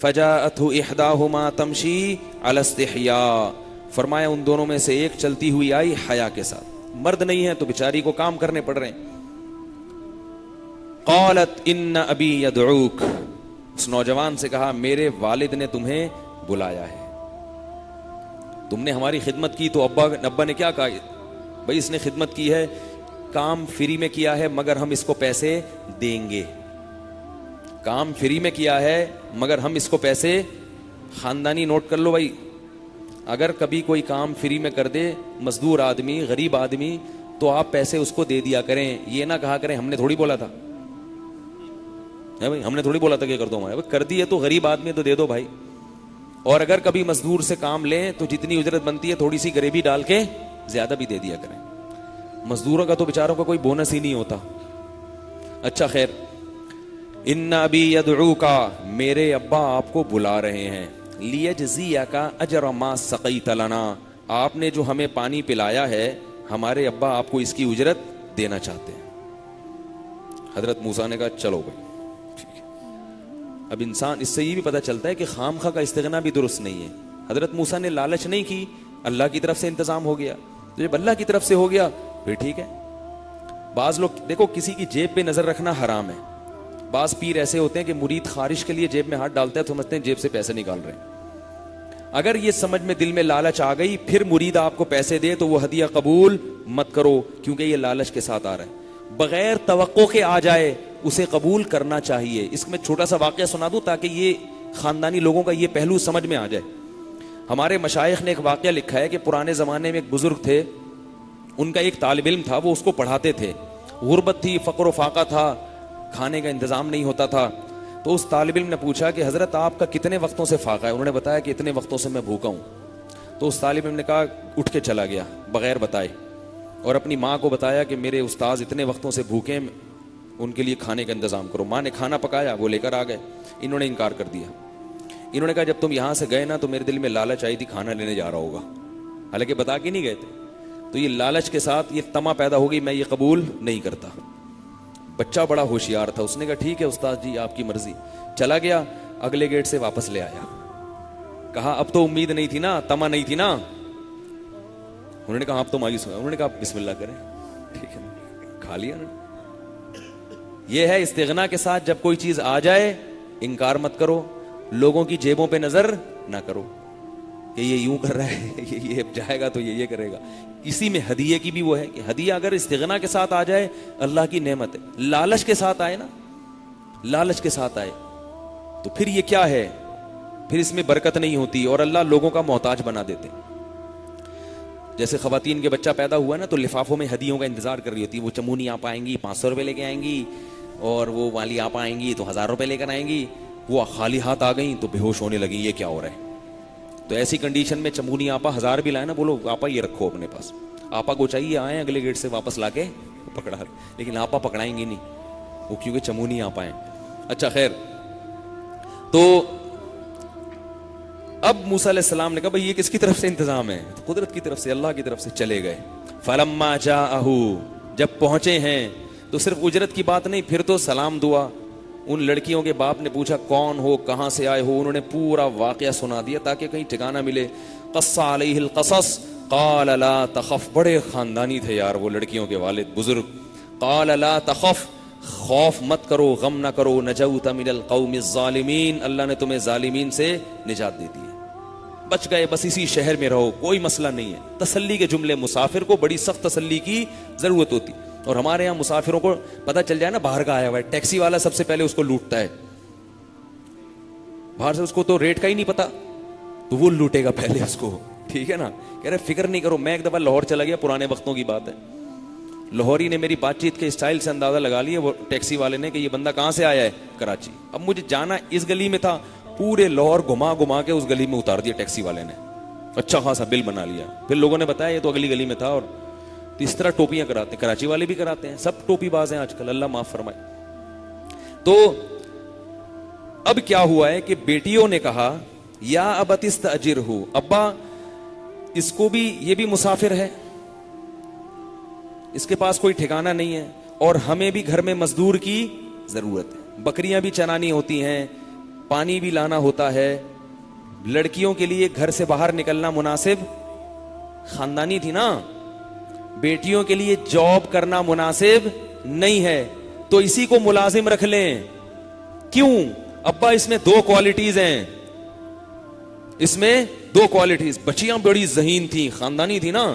फजाअतहु इहदाहुमा तमशी अला इस्तिहया, फरमाया उन दोनों में से एक चलती हुई आई हया के साथ। मर्द नहीं है तो बेचारी को काम करने पड़ रहे हैं। क़ालत इन्न अबी यदऊक, उस नौजवान से कहा मेरे वालिद ने तुम्हें बुलाया है, तुमने हमारी खिदमत की। तो अब्बा ने क्या कहा, भाई इसने खिदमत की है, काम फ्री में किया है, मगर हम इसको पैसे देंगे। काम फ्री में किया है मगर हम इसको पैसे, खानदानी नोट कर लो भाई, अगर कभी कोई काम फ्री में कर दे मजदूर आदमी, गरीब आदमी, तो आप पैसे उसको दे दिया करें। ये ना कहा करें हमने थोड़ी बोला था, है भाई, हमने थोड़ी बोला था कि कर दो हमारे, कर दिए तो गरीब आदमी तो दे दो भाई। और अगर कभी मजदूर से काम लें तो जितनी उजरत बनती है थोड़ी सी गरीबी डाल के ज्यादा भी दे दिया करें। मजदूरों का तो बेचारों का कोई बोनस ही नहीं होता। अच्छा खैर, इन्ना अबी यदऊका, मेरे अब्बा आपको बुला रहे हैं, लियजज़ियका अजर मा सक़ीत लना, आपने जो हमें पानी पिलाया है हमारे अब्बा आपको इसकी उजरत देना चाहते हैं। हजरत मूसा ने कहा चलो भाई ठीक है। अब इंसान, इससे ये भी पता चलता है कि खामखा का इस्तिग़ना भी दुरुस्त नहीं है। हजरत मूसा ने लालच नहीं की, अल्लाह की तरफ से इंतजाम हो गया, तो जब अल्लाह की तरफ से हो गया फिर ठीक है। बाज लोग देखो, किसी की जेब पे नजर रखना हराम है। बाज पीर ऐसे होते हैं कि मुरीद खारिश के लिए जेब में हाथ डालते हैं तो समझते हैं जेब से पैसे निकाल रहे हैं। अगर ये समझ में दिल में लालच आ गई फिर मुरीद आपको पैसे दे तो वो हदिया कबूल मत करो, क्योंकि ये लालच के साथ आ रहा है। बगैर तवक्को के आ जाए उसे कबूल करना चाहिए। इसमें छोटा सा वाकया सुना दूं ताकि ये खानदानी लोगों का ये पहलू समझ में आ जाए। हमारे मशाइख ने एक वाकया लिखा है कि पुराने जमाने में एक बुजुर्ग थे, उनका एक तालिब इल्म था, वो उसको पढ़ाते थे। गुर्बत थी, फक्र फाका था, खाने का इंतजाम नहीं होता था। तो उस तालिब इल्म ने पूछा कि हजरत आपका कितने वक्तों से फाका है? उन्होंने बताया कि इतने वक्तों से मैं भूखा हूं। तो उस तालिब इल्म ने कहा, उठ के चला गया बगैर बताए, और अपनी माँ को बताया कि मेरे उस्ताद इतने वक्तों से भूखे, उनके लिए खाने का इंतजाम करो। माँ ने खाना पकाया, वो लेकर आ गए। इन्होंने इनकार कर दिया। इन्होंने कहा जब तुम यहां से गए ना तो मेरे दिल में लालच आई थी खाना लेने जा रहा होगा, हालांकि बता के नहीं गए थे। तो ये लालच के साथ ये तमा पैदा हो गई, मैं ये कबूल नहीं करता। बच्चा बड़ा होशियार था, उसने कहा ठीक है उस्ताद जी आपकी मर्जी। चला गया, अगले गेट से वापस ले आया। कहा अब तो उम्मीद नहीं थी ना, तमा नहीं थी ना। उन्होंने कहा आप तो मायूस हुए। उन्होंने कहा बिस्मिल्लाह करें, ठीक है, खा लिया ना। यह है इस्तिग़ना के साथ जब कोई चीज आ जाए इनकार मत करो, लोगों की जेबों पे नजर ना करो कि ये यूं कर रहा है, ये जाएगा तो ये करेगा। इसी में हदिये की भी वो है कि हदिया अगर इस्तिग़ना के साथ आ जाए अल्लाह की नेमत है। लालच के साथ आए ना, लालच के साथ आए तो फिर ये क्या है, फिर इसमें बरकत नहीं होती और अल्लाह लोगों का मोहताज बना देते। जैसे खवातीन के बच्चा पैदा हुआ ना तो लिफाफों में हदियों का इंतजार कर रही होती है। वो चमूनी आप आएंगी 500 रुपये लेके आएंगी, और वो वाली आप आएंगी तो 1000 रुपये लेकर आएंगी। वो खाली हाथ आ गई तो बेहोश होने लगी, ये क्या हो रहा है। तो ऐसी कंडीशन में चमूनी आपा 1000 भी लाए ना, बोलो आपा ये रखो अपने पास, आपा को चाहिए आए अगले गेट से वापस लाके पकड़ा, लेकिन आपा पकड़ाएंगे नहीं वो, क्योंकि चमूनी आपा है। अच्छा खैर, तो अब मूसा अलैहिस्सलाम ने कहा भाई ये किसकी तरफ से इंतजाम है? तो कुदरत की तरफ से, अल्लाह की तरफ से। चले गए। फलम्मा जाअहू, जब पहुंचे हैं तो सिर्फ उजरत की बात नहीं, फिर तो सलाम दुआ। उन लड़कियों के बाप ने पूछा कौन हो, कहां से आए हो? उन्होंने पूरा वाकया सुना दिया ताकि कहीं ठिकाना मिले। क़स्सा अलैहिल क़सस क़ाल ला तख़फ़, बड़े खानदानी थे यार वो लड़कियों के वालिद बुजुर्ग। क़ाल ला तख़फ़, खौफ मत करो, गम ना करो, नजौत मिनल क़ौमिज़ ज़ालिमीन, अल्लाह ने तुम्हें ज़ालिमीन से निजात दे दी है, बच गए, बस इसी शहर में रहो, कोई मसला नहीं है। तसल्ली के जुमले, मुसाफिर को बड़ी सख्त तसल्ली की जरूरत होती। और हमारे यहाँ मुसाफिरों को पता चल जाए ना बाहर का आया हुआ है, टैक्सी वाला सबसे पहले उसको लूटता है। बाहर से उसको तो रेट का ही नहीं पता, तो वो लूटेगा पहले उसको, ठीक है ना। कह रहे फिक्र नहीं करो। मैं एक दफा लाहौर चला गया, पुराने वक्तों की बात है। लाहौरी ने मेरी बातचीत के स्टाइल से अंदाजा लगा लिया, वो टैक्सी वाले ने, कि ये बंदा कहां से आया है, कराची। अब मुझे जाना इस गली में था, पूरे लाहौर घुमा घुमा के उस गली में उतार दिया टैक्सी वाले ने। अच्छा खासा बिल बना लिया। फिर लोगों ने बताया ये तो अगली गली में था। और तो इस तरह टोपियां कराते हैं, कराची वाले भी कराते हैं, सब टोपीबाज हैं आजकल, अल्लाह माफ फरमाए। तो अब क्या हुआ है कि बेटियों ने कहा या अबतिस्तअजिरहु, अब्बा इसको भी, ये भी मुसाफिर है, इसके पास कोई ठिकाना नहीं है, और हमें भी घर में मजदूर की जरूरत है, बकरियां भी चरानी होती हैं, पानी भी लाना होता है। लड़कियों के लिए घर से बाहर निकलना मुनासिब खानदानी थी ना, बेटियों के लिए जॉब करना मुनासिब नहीं है, तो इसी को मुलाजिम रख लें। क्यों? अब्बा इसमें दो क्वालिटीज हैं, इसमें दो क्वालिटीज। बच्चियां बड़ी ज़हीन थी, खानदानी थी ना।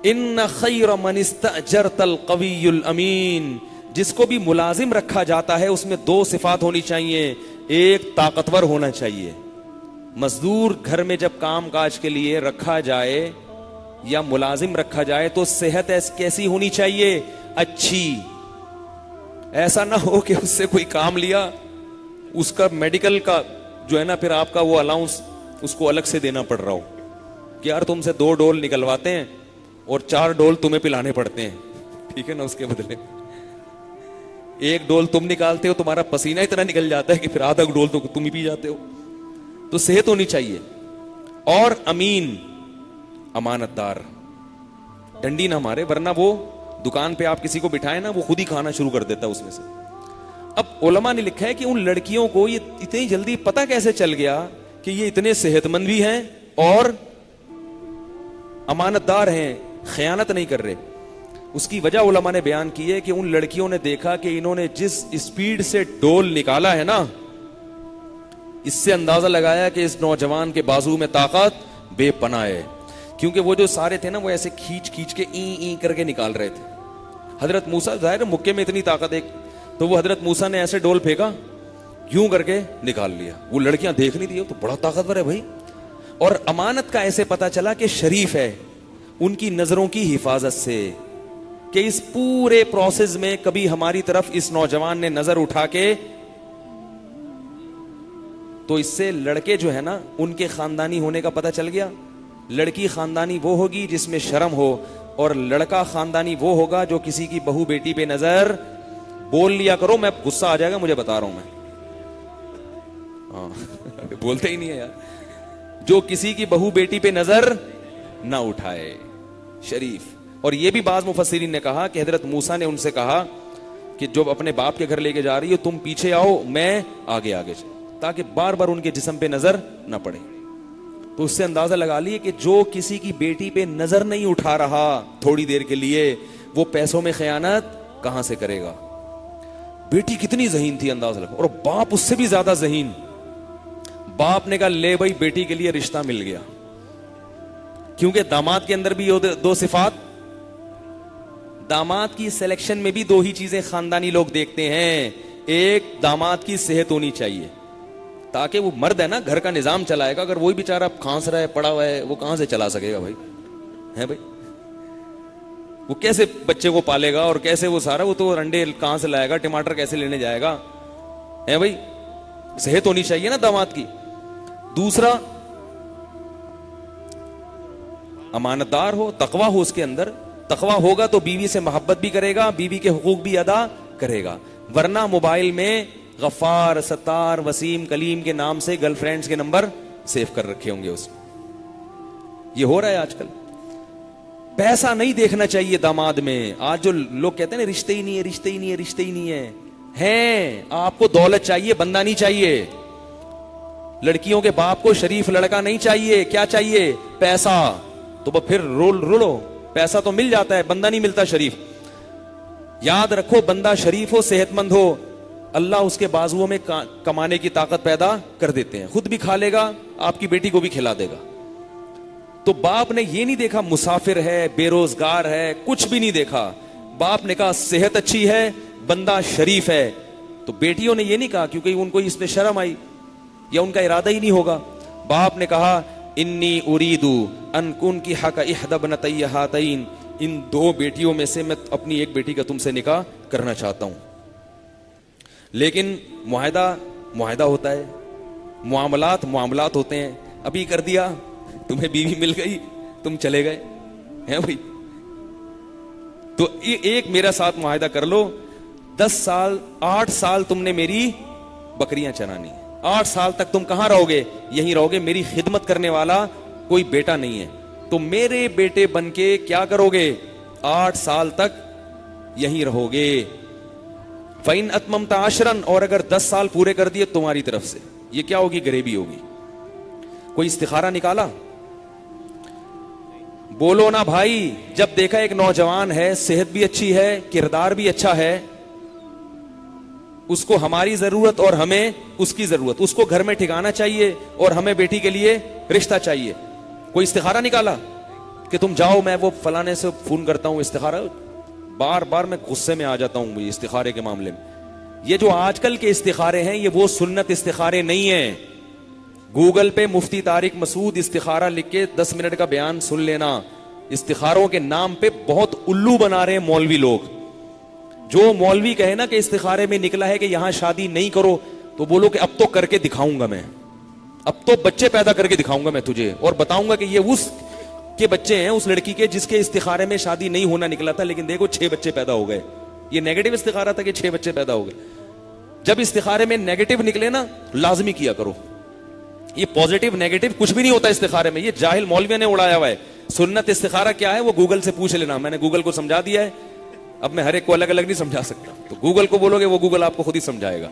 इन्न खैर मन इस्तअजरतल कवियुल अमीन, जिसको भी मुलाजिम रखा जाता है उसमें दो सिफात होनी चाहिए। एक, ताकतवर होना चाहिए। मजदूर घर में जब काम काज के लिए रखा जाए या मुलाजिम रखा जाए तो सेहत कैसी होनी चाहिए? अच्छी। ऐसा ना हो कि उससे कोई काम लिया, उसका मेडिकल का जो है ना, फिर आपका वो अलाउंस उसको अलग से देना पड़ रहा हो कि यार तुमसे 2 डोल निकलवाते हैं और 4 डोल तुम्हें पिलाने पड़ते हैं, ठीक है ना। उसके बदले 1 डोल तुम निकालते हो, तुम्हारा पसीना इतना निकल जाता है कि फिर आधा डोल तो तुम ही पी जाते हो। तो सेहत होनी चाहिए। और अमीन, अमानतदार, डंडी ना मारे, वरना वो दुकान पे आप किसी को बिठाए ना, वो खुद ही खाना शुरू कर देता है उसमें से। अब उलमा ने लिखा है कि उन लड़कियों को ये इतनी जल्दी पता कैसे चल गया कि ये इतने सेहतमंद भी हैं और अमानतदार हैं, खयानत नहीं कर रहे। उसकी वजह उलमा ने बयान की है कि उन लड़कियों ने देखा कि इन्होंने जिस स्पीड से डोल निकाला है ना, इससे अंदाजा लगाया कि इस नौजवान के बाजू में ताकत बेपनाह है। क्योंकि वो जो सारे थे ना, वो ऐसे खींच खींच के ई करके निकाल रहे थे। हजरत मूसा, जाहिर है मुक्के में इतनी ताकत है, तो वो हजरत मूसा ने ऐसे डोल फेंका, यूं करके निकाल लिया। वो लड़कियां देख नहीं थी, तो बड़ा ताकतवर है भाई। और अमानत का ऐसे पता चला कि शरीफ है, उनकी नजरों की हिफाजत से, कि इस पूरे प्रोसेस में कभी हमारी तरफ इस नौजवान ने नजर उठा के, तो इससे लड़के जो है ना, उनके खानदानी होने का पता चल गया। लड़की खानदानी वो होगी जिसमें शर्म हो, और लड़का खानदानी वो होगा जो किसी की बहू बेटी पे नजर, बोल लिया करो, मैं गुस्सा आ जाएगा मुझे, बता रहा हूं मैं। हाँ बोलते ही नहीं है यार। जो किसी की बहू बेटी पे नजर ना उठाए, शरीफ। और ये भी बाज मुफस्सिरीन ने कहा कि हजरत मूसा ने उनसे कहा कि जो अपने बाप के घर लेके जा रही हो, तुम पीछे आओ, मैं आगे आगे चल, ताकि बार बार उनके जिस्म पे नजर ना पड़े। तो उससे अंदाजा लगा लिए कि जो किसी की बेटी पे नजर नहीं उठा रहा थोड़ी देर के लिए, वो पैसों में खयानत कहां से करेगा। बेटी कितनी ज़हीन थी, अंदाजा लगा। और बाप उससे भी ज्यादा ज़हीन। बाप ने कहा, ले भाई बेटी के लिए रिश्ता मिल गया। क्योंकि दामाद के अंदर भी दो सिफात, दामाद की सिलेक्शन में भी 2 ही चीजें खानदानी लोग देखते हैं। एक, दामाद की सेहत होनी चाहिए, ताकि वो मर्द है ना, घर का निजाम चलाएगा। अगर वही बेचारा खांस रहा है, पड़ा हुआ है, वो कहां से चला सकेगा भाई, है भाई। वो कैसे बच्चे को पालेगा और कैसे वो सारा, वो तो अंडे कहां से लाएगा, टमाटर कैसे लेने जाएगा, है भाई। सेहत होनी चाहिए ना दामाद की। दूसरा, अमानतदार हो, तकवा हो उसके अंदर। तकवा होगा तो बीवी से मोहब्बत भी करेगा, बीवी के हुकूक भी अदा करेगा। वरना मोबाइल में गफ्फार, सत्तार, वसीम, कलीम के नाम से गर्लफ्रेंड्स के नंबर सेव कर रखे होंगे उसमें। ये हो रहा है आजकल। पैसा नहीं देखना चाहिए दामाद में। आज जो लोग कहते हैं ना, रिश्ते ही नहीं है, रिश्ते ही नहीं है, रिश्ते ही नहीं है, हैं। आपको दौलत चाहिए, बंदा नहीं चाहिए। लड़कियों के बाप को शरीफ लड़का नहीं चाहिए। क्या चाहिए? पैसा। तो फिर रुलो, पैसा तो मिल जाता है, बंदा नहीं मिलता शरीफ। याद रखो, बंदा शरीफ हो, सेहतमंद हो, अल्लाह उसके बाजुओं में कमाने की ताकत पैदा कर देते हैं। खुद भी खा लेगा, आपकी बेटी को भी खिला देगा। तो बाप ने ये नहीं देखा मुसाफिर है, बेरोजगार है, कुछ भी नहीं देखा। बाप ने कहा सेहत अच्छी है, बंदा शरीफ है। तो बेटियों ने ये नहीं कहा क्योंकि उनको इसमें शर्म आई या उनका इरादा ही नहीं होगा। बाप ने कहा, इन्नी उरीदु अन कुन की हक इहदबनतैय हातैन, इन 2 बेटियों में से मैं अपनी एक बेटी का तुमसे निकाह करना चाहता हूं। लेकिन मुआहदा होता है, मामलात होते हैं। अभी कर दिया, तुम्हें बीवी मिल गई, तुम चले गए, हैं भाई। तो एक मेरा साथ मुआहदा कर लो, 10 साल 8 साल तुमने मेरी बकरियां चरानी है, 8 साल तक तुम कहां रहोगे? यहीं रहोगे। मेरी खिदमत करने वाला कोई बेटा नहीं है, तो मेरे बेटे बनके क्या करोगे? 8 साल तक यहीं रहोगे। फ़इन अतममता अशरन, और अगर 10 साल पूरे कर दिए तुम्हारी तरफ से, ये क्या होगी? गरीबी होगी। कोई इस्तिखारा निकाला? बोलो ना भाई। जब देखा एक नौजवान है, सेहत भी अच्छी है, किरदार भी अच्छा है, उसको हमारी जरूरत और हमें उसकी जरूरत, उसको घर में ठिकाना चाहिए और हमें बेटी के लिए रिश्ता चाहिए, कोई इस्तिखारा निकाला कि तुम जाओ, मैं वो फलाने से फोन करता हूं? इस्तिखारा बार बार मैं गुस्से में आ जाता हूं इस्तिखारे के मामले में। ये जो आजकल के इस्तिखारे हैं, ये वो सुन्नत इस्तिखारे नहीं है। गूगल पे मुफ्ती तारिक मसूद इस्तिखारा लिख के 10 मिनट का बयान सुन लेना। इस्तिखारों के नाम पे बहुत उल्लू बना रहे हैं मौलवी लोग। जो मौलवी कहे ना कि इस्तिखारे में निकला है कि यहां शादी नहीं करो, तो बोलो कि अब तो करके दिखाऊंगा मैं, अब तो बच्चे पैदा करके दिखाऊंगा मैं तुझे, और बताऊंगा कि ये उस के बच्चे हैं, उस लड़की के जिसके इस्तिखारे में शादी नहीं होना निकला था, लेकिन देखो 6 बच्चे पैदा हो गए। ये नेगेटिव इस्तिखारा था कि 6 बच्चे पैदा हो गए। जब इस्तिखारे में नेगेटिव निकले ना, लाजमी किया करो। ये पॉजिटिव नेगेटिव कुछ भी नहीं होता इस्तिखारे में, ये जाहिल मौलवियों ने उड़ाया हुआ है। सुन्नत इस्तिखारा क्या है वो गूगल से पूछ लेना, मैंने गूगल को समझा दिया है। अब मैं हर एक को अलग अलग नहीं समझा सकता, तो गूगल को बोलोगे वो गूगल आपको खुद ही समझाएगा।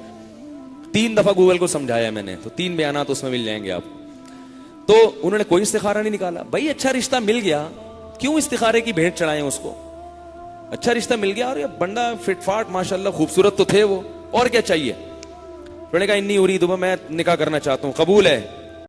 3 दफा गूगल को समझाया मैंने, तो 3 बयानात उसमें मिल जाएंगे आप। तो उन्होंने कोई इस्तिखारा नहीं निकाला। भाई अच्छा रिश्ता मिल गया, क्यों इस्तिखारे की भेंट चढ़ाएं उसको? अच्छा रिश्ता मिल गया और ये बंदा फिटफाट माशाल्लाह खूबसूरत तो थे वो, और क्या चाहिए? उन्होंने कहा इन्नी उरीद, मैं निकाह करना चाहता हूं, कबूल है?